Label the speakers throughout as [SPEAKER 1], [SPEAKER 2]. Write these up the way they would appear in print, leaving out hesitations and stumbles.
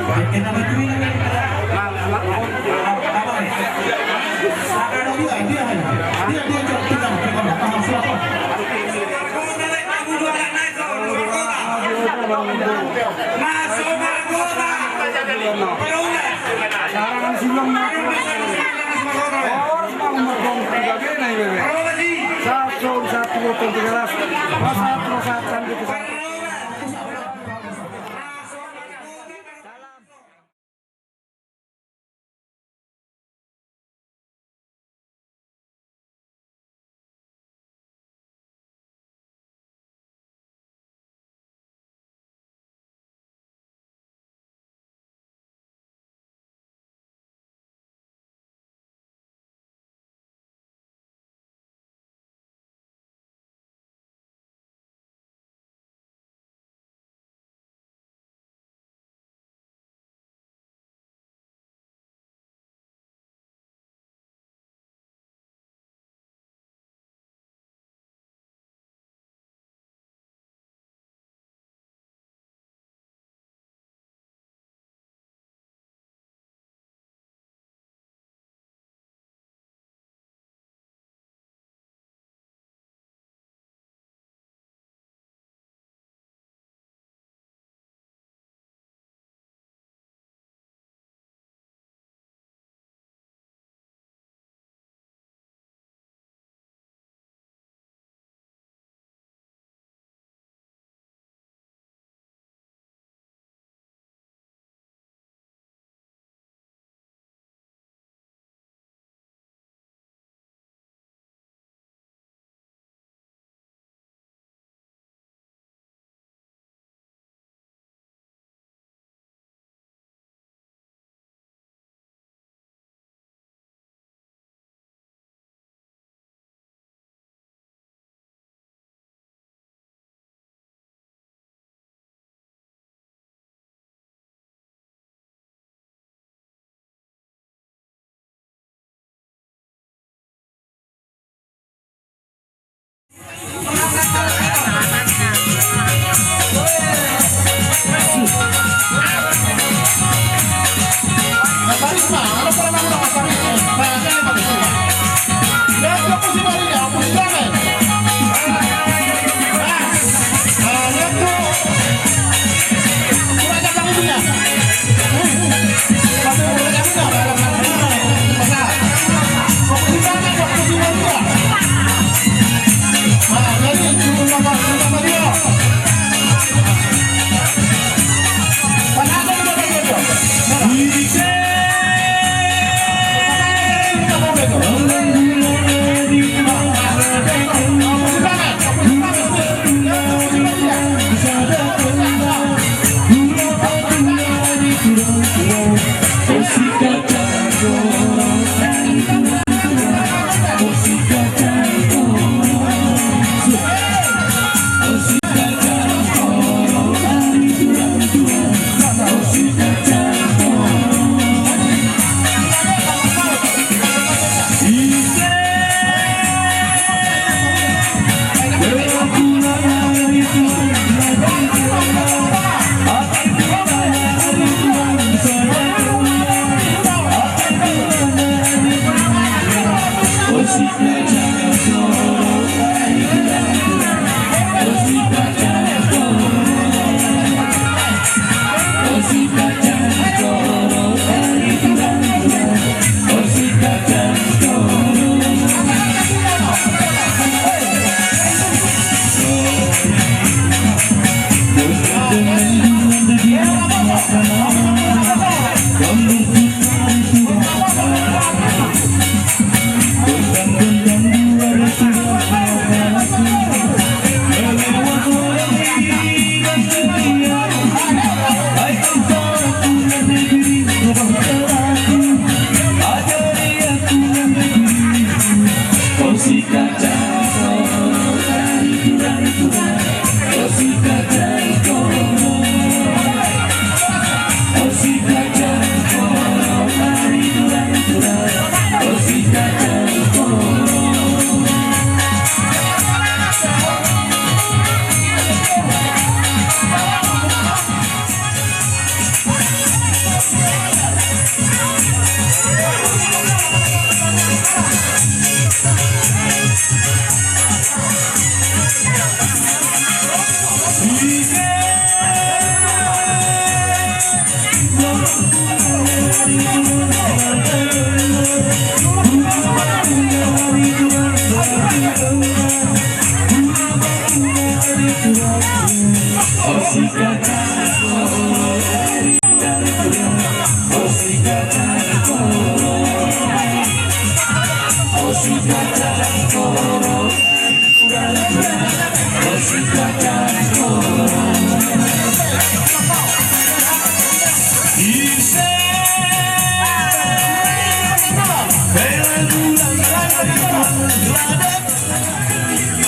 [SPEAKER 1] Kita bantuin lagi.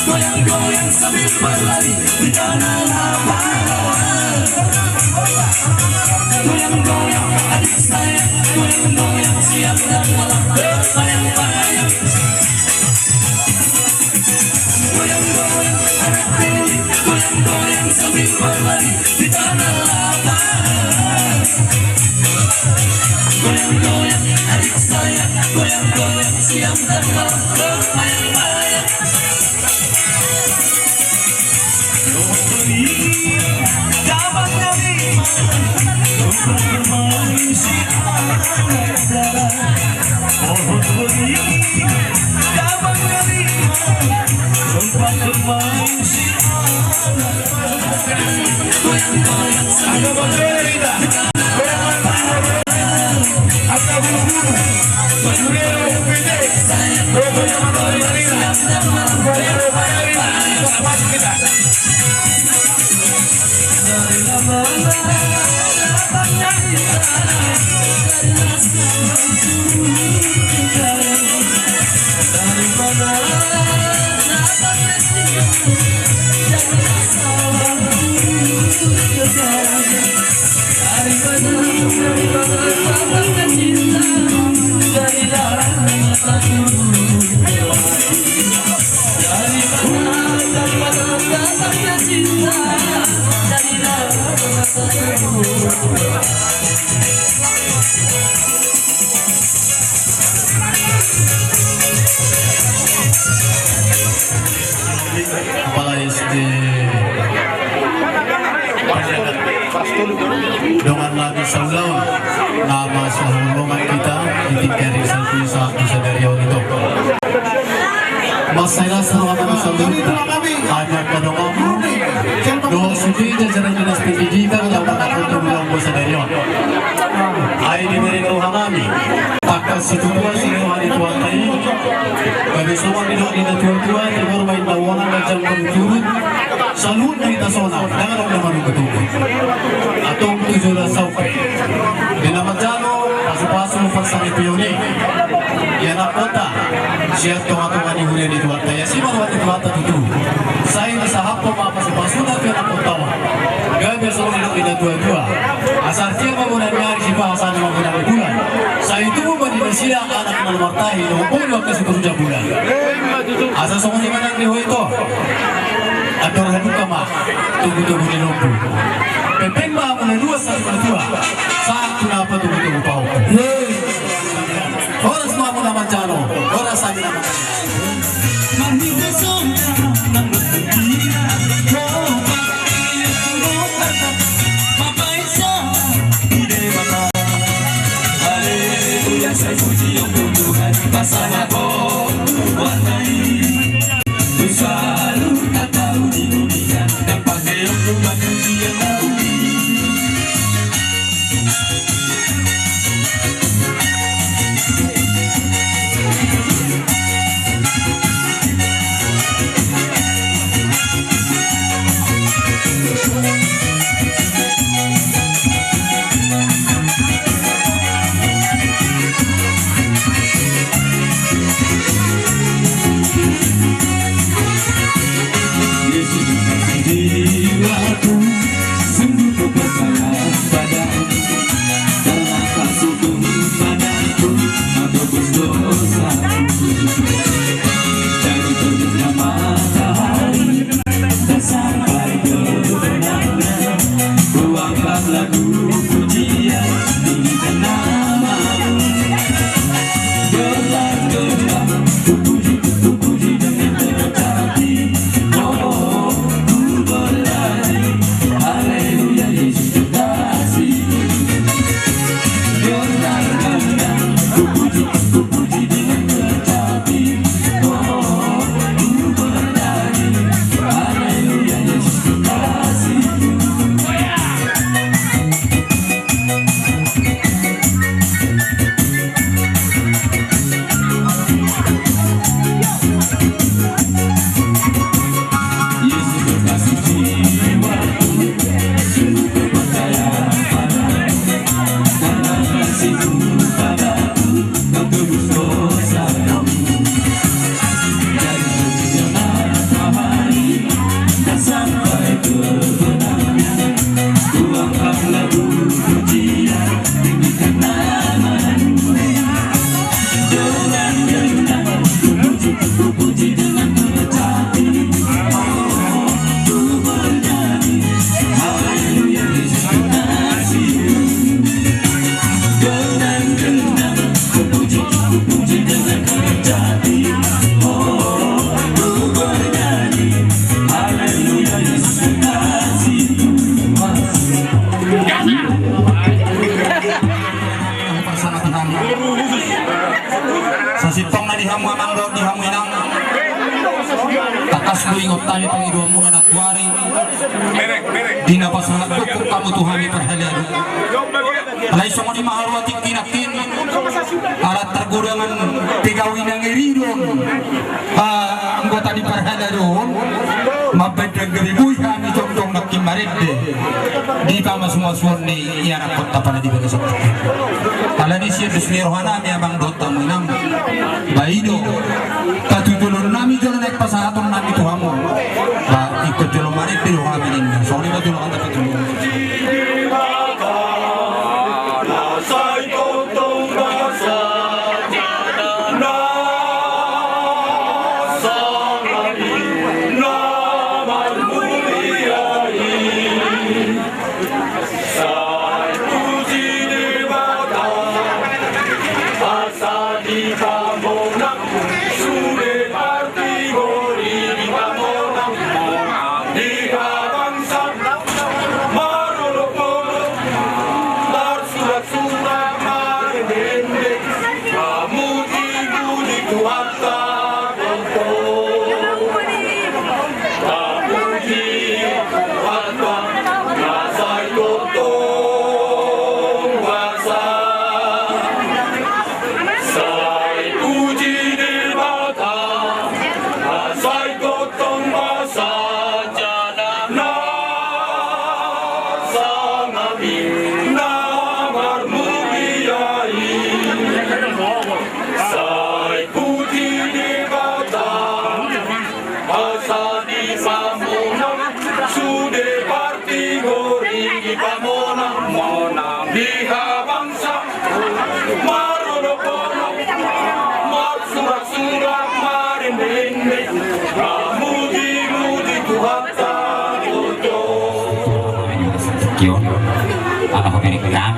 [SPEAKER 1] Goyang-goyang sambil berlari di tanah lapangan. Goyang-goyang adik saya, goyang-goyang siap dan malam berbayang-bayang. Goyang-goyang anak pilih, goyang-goyang sambil berlari di tanah lapangan. Goyang-goyang adik saya, goyang-goyang siap dan malam berbayang-bayang. Cabang dari mana tempat bermain si anak dara. Pohon beri cabang dari mana tempat bermain si anak dara. Goyang-goyang sambil berlari di tanah lapangan. Atau bulu-bulu bulu-bulu pendek saya goyang-goyang siap dan malam berbayang-bayang. Masuk kita.
[SPEAKER 2] Kepala SD dengan Nabi Sallallahu nama sahurungan kita ditingkari satu satu sadari itu masalah sama Nabi Sallallahu hanya kedoamu doa suci jajaran dinas pendidikan yang mengatur bilang sadari ai diberi doa kami akan situasi hari Tuhan tadi bagi semua di tua-tua timur main tawanan macam berjurut salud kita sonam jangan orang baru ketemu atau 17 sampai di nama jalo pasu-pasu pasang itu ini ya nak kota siap tengah-tengah di hunian di Tuhan tadi si baru di Tuhan itu saya sahab apa pasu-pasu nak nak kota gak biasa orang di tua-tua asal dia bangunan nyari si pahasan bangunan bulan saya itu Indonesia anak nomor tahi nomor waktu sekerja bulan asal semua di mana di itu atau hadu kama tunggu-tunggu di lumpu pepeng bah mulai 2 sampai 2 saat kenapa tunggu-tunggu pau orang semua pun nama jalo orang sami nama saya puji yang Tuhan pasang aku warnai selalu tak tahu di dunia dan pakai yang cuma puji yang tahu
[SPEAKER 3] sipong na dihamu amang do dihamu inang takas lu ingot tayo pangiduan mo na nakwari di na pasahat ko kung kamu tuhami perhalian alay songo di maharwatik kinakin alat tergurangan tigawin ang iridon anggota di perhalian mabedang geribuy kami jong-jong nakimarid di kama semua suarni iya nak kota pada di bagasok ala ni siya dusmi rohana mi abang dota munam baido katutulur nami jolo naik pasahaton nami tuhamu ba ikut jolo marid di rohami ninda soalnya ba jolo anda ketemu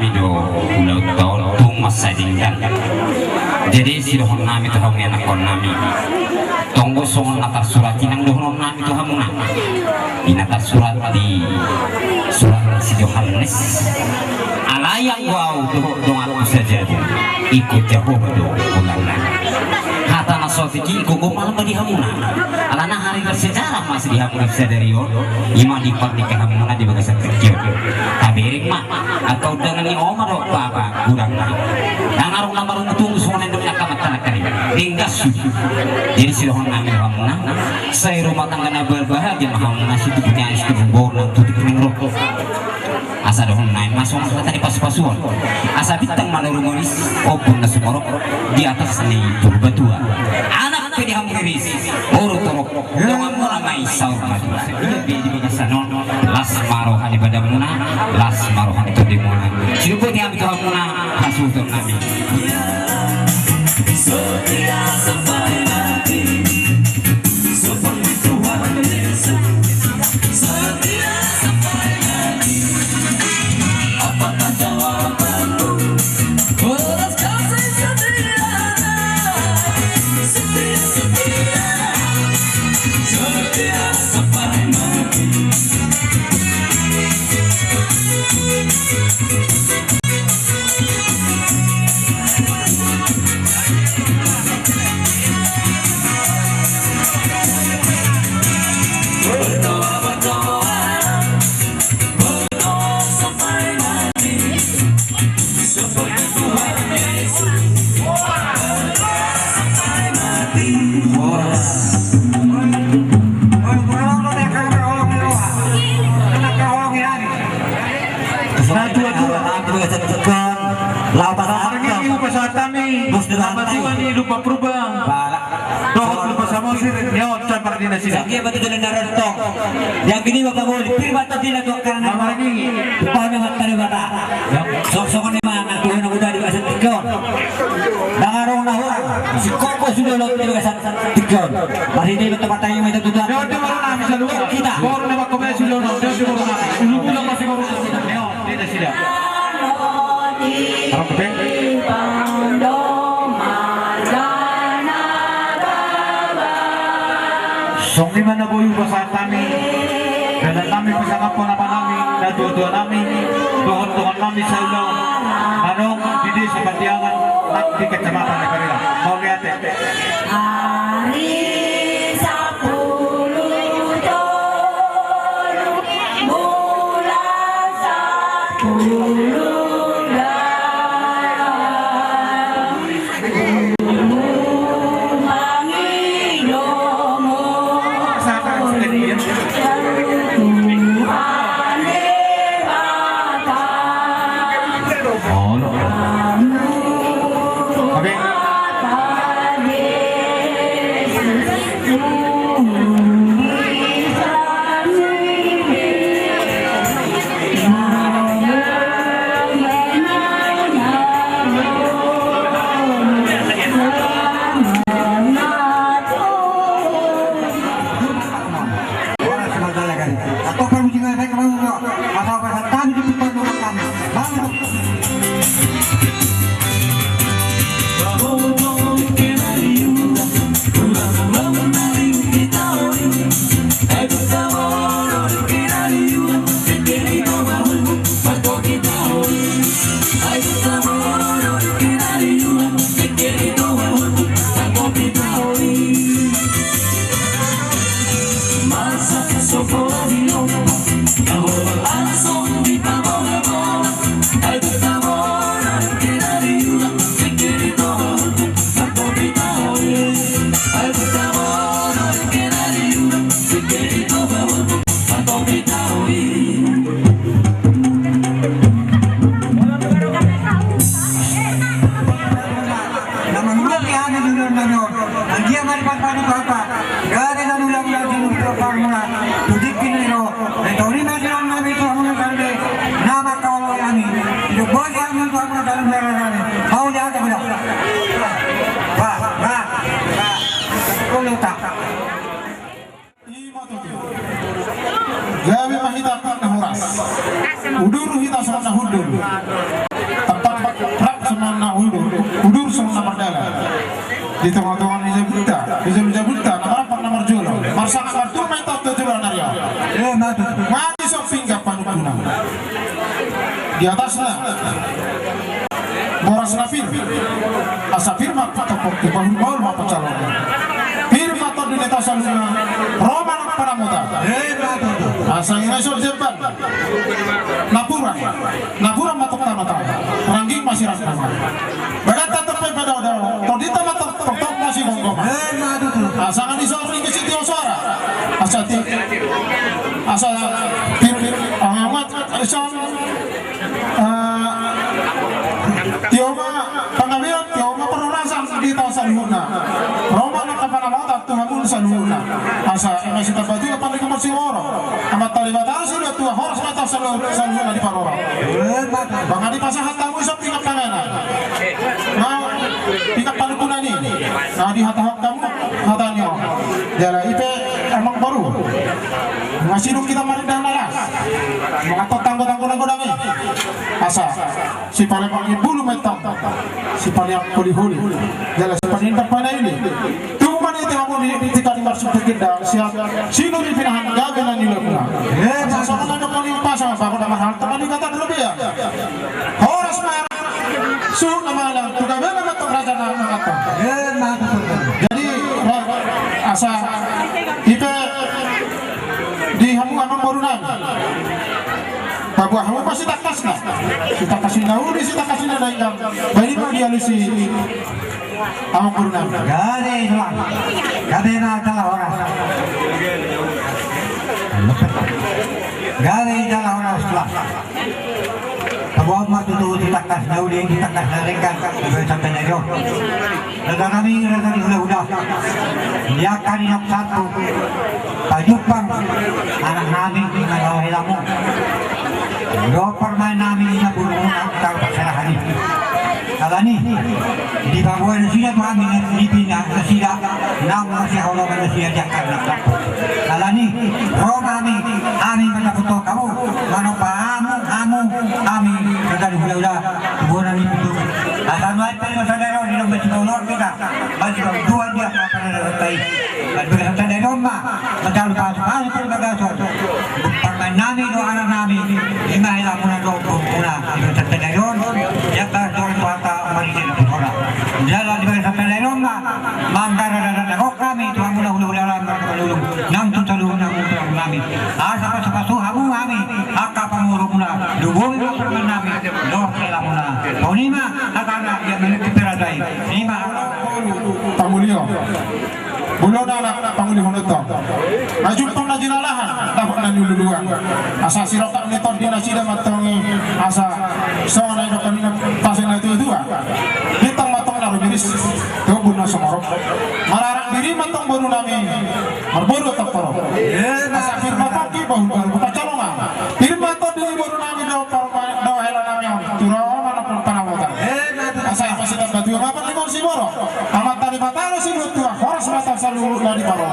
[SPEAKER 3] kami do ulau tol tung masa dinggan jadi si dohon nami tu hamu anak kon nami tonggo songon natar surat inang dohon nami tu hamu na inatar surat di surat si Yohanes alayang wow dong aku saja ikut jauh do ulangna kata nasofiki kuku malam bagi hamu na alana hari bersejarah masih di hamu sadarion ima di pernikahan hamu na di bagasan kecil tabiring mah atau dengan ni omar do papa kurang na yang arung lambar tunggu semua yang demi akamat tanah kari ringgas jadi silohon nami hamu na saya rumah tangga na berbahagia hamu na situ punya istri bor na tutik mengrokok asa dohon naik masuk tadi pas-pasuan asa bintang manurungonis opun na sumarok di atas ni turbatua anak pedi hamgiris uru torok dongan mula mai saur madura iya di bijasanon las marohan ibadah muna las marohan itu di muna silupo di ambil hamuna kasutun nabi setia sampai mati seperti Tuhan Yesus setia sampai mati apakah jawabanmu belas kasih setia setia sampai mati lupa perubahan dohot lupa sama sih nyawa campur di nasi lagi apa itu dengan tong yang gini bapak boleh firman tadi lagu karena nama ini pada materi bata sok-sokan mana tuh yang udah dikasih tikon dangarong nahur si koko sudah lo dikasih tikon masih di tempat yang itu tuh dia baru nami selalu kita baru nama kau masih lo dia baru nami dulu pulang masih baru nyawa di nasi dah harap betul Song di mana boyu pasal kami, dan kami bersama pun apa kami, dan dua-dua kami, Tuhan kami selalu, anong di desa Batiangan, di kecamatan Negarila. Mau lihat ya?
[SPEAKER 4] hita na huras. Udur hita sama na hudur. Tepat prak sama na udur. Udur sama na perdala. Di tengah-tengah bisa buta. Namanya nomor jual. Marsak kartu metode tujuan Arya. Mati shopping kapan guna. Di atasnya boras napir. Asa firma topok di bahu apa calon. Firma to di neta saluna. Roma nak panamuta. Asa Indonesia Jepang. Napura matok tanah. Rangging masih rasa. Berada tepi pada odol. Todita matok tok masih bonggong. Asa ngadi sore ke Siti Osara. Asa amat isan Tioma pangawian Tioma perurasan di tawasan huna Roma nak kapanamata tuhamun saluhuna asa masih tabati apa di kamar siworo amat talibatan sudah tua horas mata saluhuna di parora bang adi pasahat tamu isap tingkat kangena nah tingkat palukuna ni nah di hatahak kamu hatanya jala ipe emang baru masih kita mari dan lalas mengatot tanggo-tanggo dami asa si paling panggil bulu metang si paling huli jala si paling terpana ini tunggu mana itu kamu di tikar marsuk kita siap sino di pinahan gagal nila kuna sama nanya paling pasang apa nama hal teman dikata lebih ya horas mar su nama lang tugabe nama to raja nama kata jadi asa kita di hamu amang baru nami babu hamu pasti tak kasna kita kasih nauri kita kasih nada ingam bani mau dialusi amang baru nami
[SPEAKER 5] gade na kala orang gade jala orang setelah Abuat mah tutu ditakas nauli ditakas naringkan sampai nyo. Daga kami ngerasa udah. Dia kaninap satu pajupang anak namin ngalaw hilamo. Do permain namin na burung ang pasarahan ni. Kalani di babuan na sila kami na Pilipina na sila namun si hologan na siya jakar na kalani ro kami amin manaputo kamu mano pa amin kadali hula buwan ni puto asan mai pa sa dero ni no metolor kita baju dua dia para tay at sa dero ma madalo pa pa bagaso permain nami do anak nami imahila muna do muna sa dero yakar do pata marisin pura jala di sa dero ma mangkara na kami tuang muna hula marulung nang tutulungan ng nami asa pa sa paso hamu kami aka panguro muna dubong permain nami do sila muna ponima akana yang menitipiradai nima
[SPEAKER 4] pangulio bulan anak panguli honoto majumpang na jinalahan dapat na niluluan asa sirotak nitor di nasida matongi asa songa na ino kanina pasin na ito hitang matong na rubiris ito buna sumarok mararak diri matong buru namin marburu taporo asa firma paki bahu buka calongan firma to di buru namin daw hela namin turawa manapun panamutan asa yang masih dapat dua kapan di kursi boro amat tadi matalo si tua horas mata selalu dari baro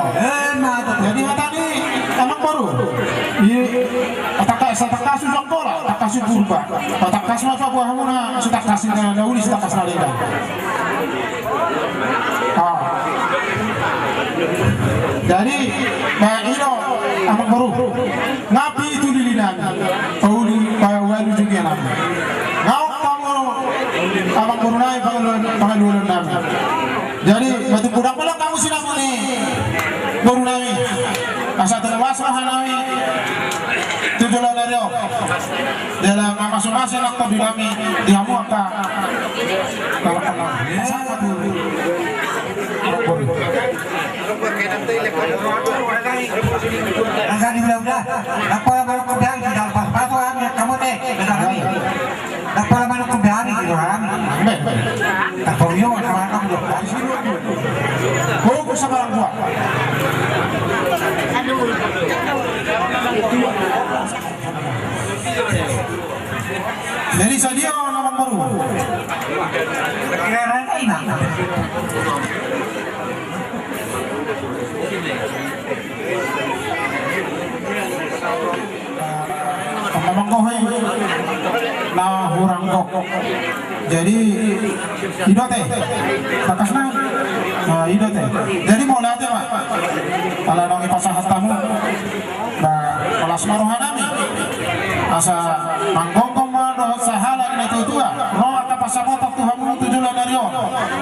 [SPEAKER 4] jadi tadi anak baru atakas sudah bola atakas purba atakas masa buah hamuna sudah kasih dahulu sudah kasih lagi jadi baik itu anak baru ngapi itu dilinan pauli pawalu juga nama ngau kamu anak baru naik pangaluan nama jadi batu kuda pula kamu silang ini baru naik asa terlepas hanami tujuan dari dalam masing-masing aktor di kami di hamu apa kalau sama tu
[SPEAKER 5] Angkat di belah apa baru kebiang di dalam pas-pasan kamu teh kami apa baru kebiang di dalam kaporyo sama kamu dok
[SPEAKER 4] kau sama orang tua jadi sadia nama baru
[SPEAKER 5] kira-kira ini
[SPEAKER 4] mangkohe na hurang kok. Jadi ido teh takasna ido teh. Jadi mau lihat ya Pak. Kalau nongi pasahat tamu kelas marohanami asa manggongkong mado sahala ina tutua roa ka pasabota Tuhan mu tujulan nario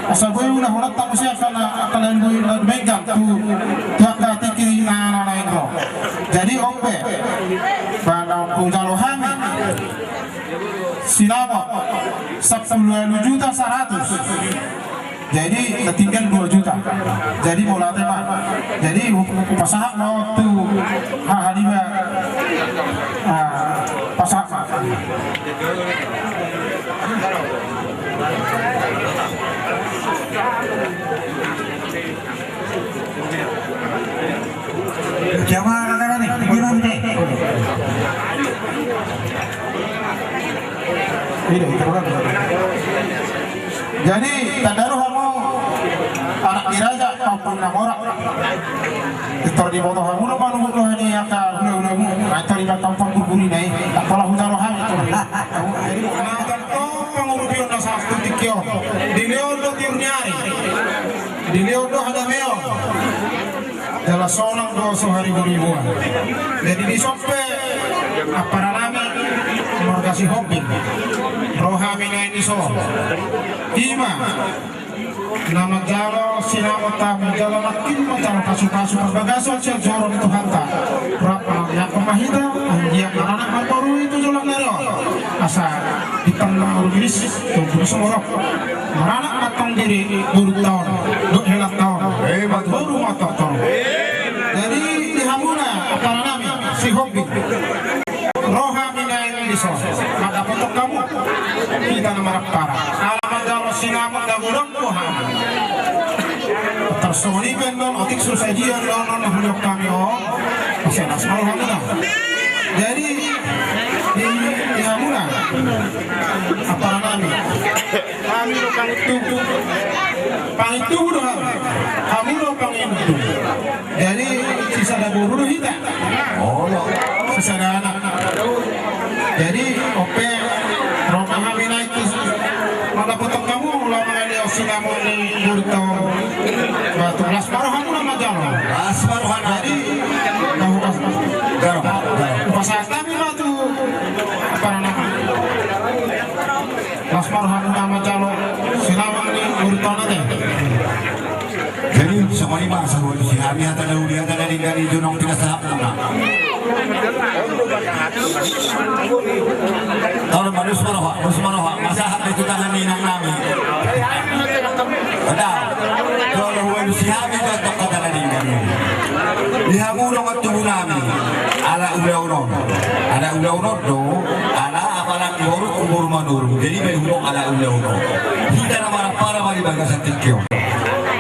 [SPEAKER 4] asa boy ulah ulat tamu sia kana kalian boy ulah megang tu ka tiki na ro. Jadi ombe bana pungjalo hami sinama 10 juta 100. Jadi ketinggian 2 juta. Jadi mau latih Pak. Jadi pasaha mau tuh hadiba pasaha.
[SPEAKER 5] Jamaah anak-anak nih, gimana nih?
[SPEAKER 4] Jadi tadaruh kamu anak diraja maupun namorak itu di bawah kamu lo baru butuh ini ya kak udah atau di batang pangguri nih apalah hujan roham itu jadi bukan pengurupi udah satu tikio di leondo tiurnyari di leondo ada meo dalam sonang dosa hari beribuan jadi di sope apa nami markasi hobi rohami naik di so ima nama jalo sinama tamu jalo makin macam pasu-pasu berbagaso cek jorong itu hanta berapa yang pemahita yang anak mantoru itu jolak nero asa ditengah urugiris tuh semorok meranak matang diri buruk tahun duk helak tahun baru mata tahun jadi di hamuna apa nami si hobi rohami naik di so maka potong kamu kita nama parah alamat jalo sinama dagurang Tuhan tersoni benon otik susajian lonon huluk kami masih nasmal hamuna jadi di hamuna apa nami kami lo pangitu doang kami lo pangitu jadi sisa daguru hita sisa anak jadi ope roka hamina itu maka potong kamu lama dia sinamu di burto batu lasparoh kamu nama jalan lasparoh jadi kamu pas kami batu apa nama lasparoh kamu nama jalan sinamu di burto nanti
[SPEAKER 6] jadi semua lima sahabat si kami ada ulian ada dari junong tidak sahab nama kalau manusia masalah itu tangan ninang nami ada kalau manusia itu tak kata lagi dihamurong at tubuh nami ala ulah-ulah do ala apalang borok umur manur jadi berhubung ala ulah-ulah kita nama para mari bagasan tikyo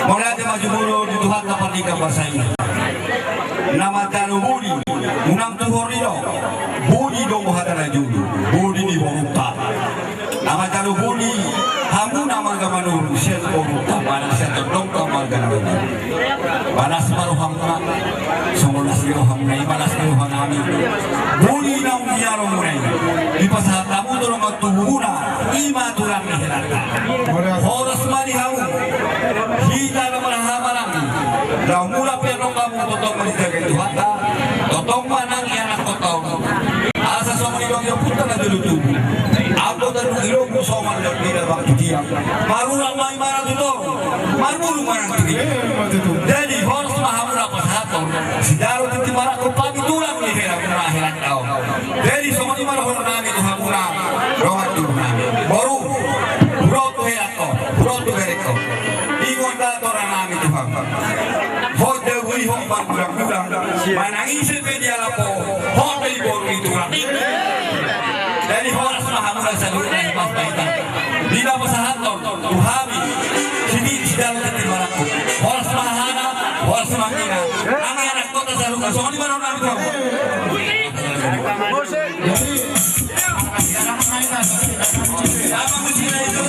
[SPEAKER 6] mulai maju mulu di Tuhan dapat dikabar saya nama talu budi unang tuhor nilo budi do muhatana julu budi di borukta nama talu budi hamu nama gamanur siat borukta mana siat dong kamar ganang balas maru hamna semolas yo hamna balas yo hanami budi nam diaro munai di pasal tamu dorong atubuna ima tulang nihirata horas mani hamu kita nama hamalang lau mula perno kamu totong menjaga Tuhan totong manang anak totong asa somong ilong yang putar na dulu tubuh ako dan ilong mo somong dan tidak waktu dia marulang may marang tutong marulong marang tugi jadi horas mahamura pasahaton si daro titi marak ko pagitulang ni hirang merahiran tao jadi somong imarahon namin Tuhan mura rawat tubuh namin baru bro to herato bro to hereko ingon dato orang namin Tuhan hote hui hong pagbulang-bulang manangisi pe dia lapo hote iboru itu lagi dari horas mahamura sa lupa na himang paitan di na masahaton tuhami sini sidang titi marako horas mahana horas mangina ang anak ko ta sa lupa so di manon namin Tuhan apa musina itu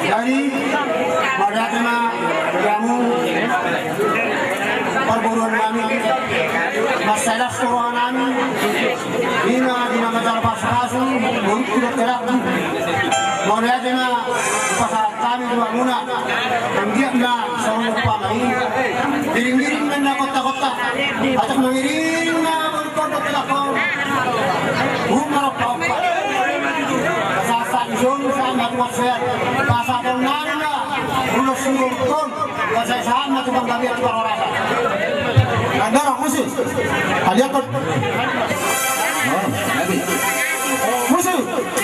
[SPEAKER 4] Jadi pada tema kamu perburuan kami masalah suruhan kami ina dina masalah pasasu untuk tidak pada tema pasal kami dua muna dia na selalu pakai giring-giring na kota-kota atau mengiring na berkodok telakon umar apa Jom sama kuasa pasal nana ulo sungkon pasal sama tu bangga biar orang ada orang musuh aliak musuh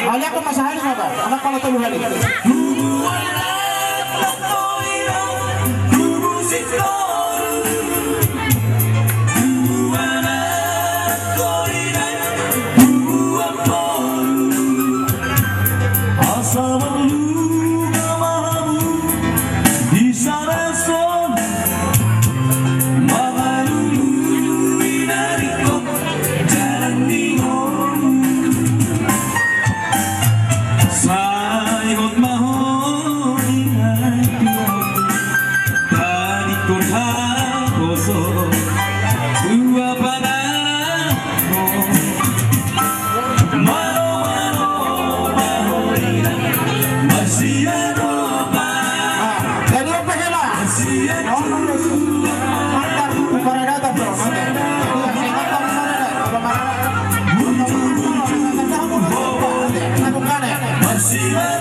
[SPEAKER 4] aliak masalah apa anak kalau tahu hari
[SPEAKER 1] See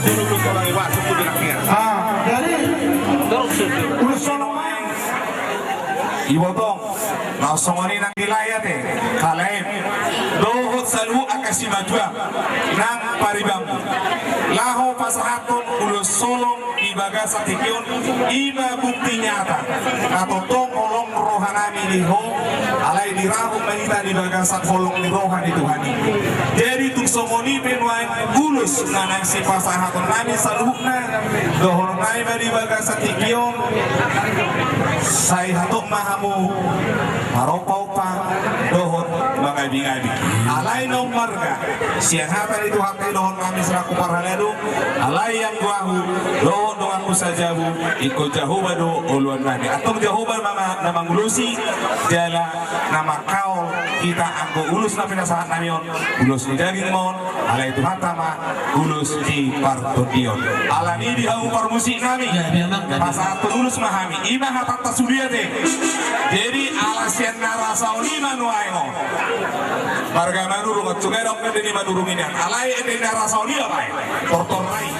[SPEAKER 4] Jadi bola jadi udah solongan
[SPEAKER 6] Ibotong, nausongoni ng dilayat kalain, dohot salu akasi majwa, nang paribang, laho pasahaton ulos solong ibaga sa tikyon, iba bukti nyata, natotong olong rohanami liho, alay diraho manita ibaga sa kolong ni rohan itu hani. Jadi tuksongoni penwain ulos na nang si pasahaton nami salu na, dohon nami ibaga sa tikyon, say hatok mahamu maropaw pa dohon mga bingabi alay nong marga siyang hatan itu hati dohon kami selaku parhalado alay yang guahu dohon doang usajabu iko jahuba do uluan nani atong jahuba na mangulusi jala na makao kita anggo ulus na pinasahan namin ulus ni daging mon alay itu hatama ulus di partudion alani di hau parmusik nami pasat ulus mahami ima hatat tasudiyate jadi alasan narasa oni manuaino marga manurung at sugerok na din manurung ini alay ini narasa oni apa tortor lain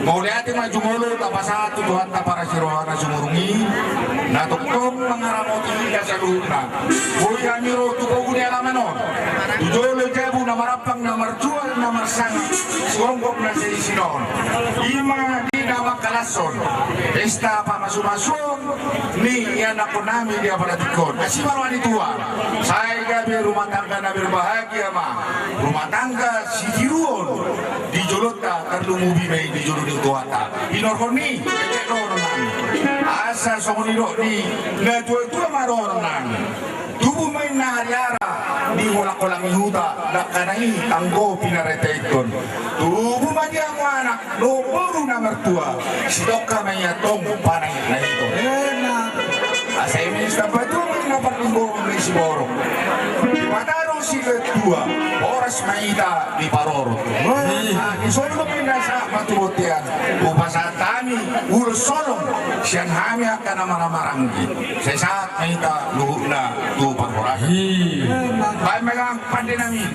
[SPEAKER 6] mau lihat maju mulu apa satu Tuhan tak para sirohana sumurungi na tukong mangaramoti ka sa lupa boy kami ro tukong ni alamanon tujolo jabu na marapang na marjual na marsang suonggok na sa isinon ima di na makalason esta pa masumason ni yan ako namin di aparatikon kasi marwani tuwa saya gabi rumah tangga na berbahagia ma rumah tangga si jiruon di jolota karlumubi may di jolo di tuwata inorhoni kekekronan asa somoniro di na tuwa maronan tubuh may naharyara di wala-walang ihuta na kanai tanggo pinaretekon tubuh madi ang anak loboro na mertua sidoka may atong panay na ito asa iminista ba ito may napatinggong may siborong patarong sila dua oras maida di paroro isolo pinasa matubutian upasa tani ulo solong siyang hami akan namaramaranggi sa saat maida luhuk na tupang orasi baik megang pandai namin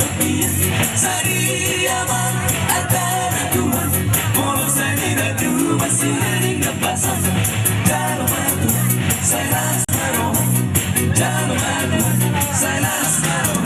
[SPEAKER 1] berdoa Sariama antara Tuhan Walau saya tidak dulu masih hingga basah Dalam Tuhan saya rasa roh Dalam Tuhan saya rasa roh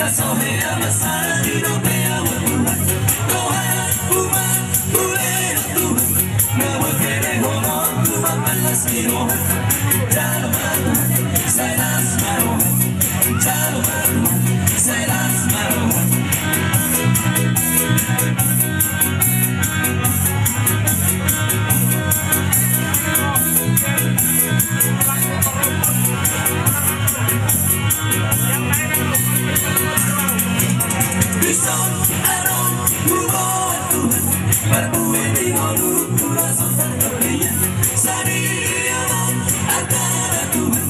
[SPEAKER 1] Sohea masari no pea wa Tuhan Roha uma ule no Tuhan Nawa kere hono kuma palas kiro Jalo Tuhan saya las maro Jalo Tuhan saya las maro Bison aron bubo Tuhan Barbue di holu kula sosan kepian Sari aman antara Tuhan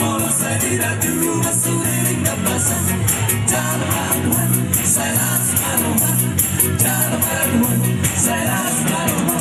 [SPEAKER 1] Molo sadira dulu masuliring kapasan Jalan Tuhan saya las marohan Jalan Tuhan saya las marohan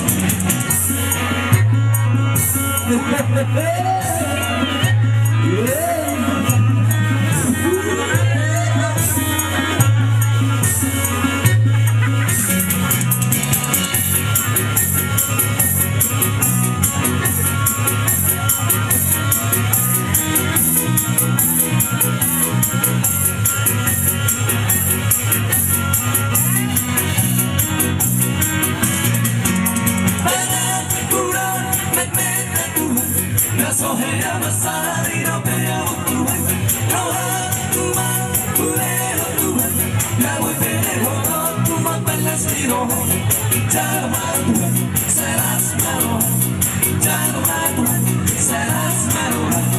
[SPEAKER 1] Sohea masari no pea o Tuhan Roha uma ule o Tuhan Nawa pele hono kuma palas kiro Jalo Tuhan saya las maro Jalo Tuhan saya las maro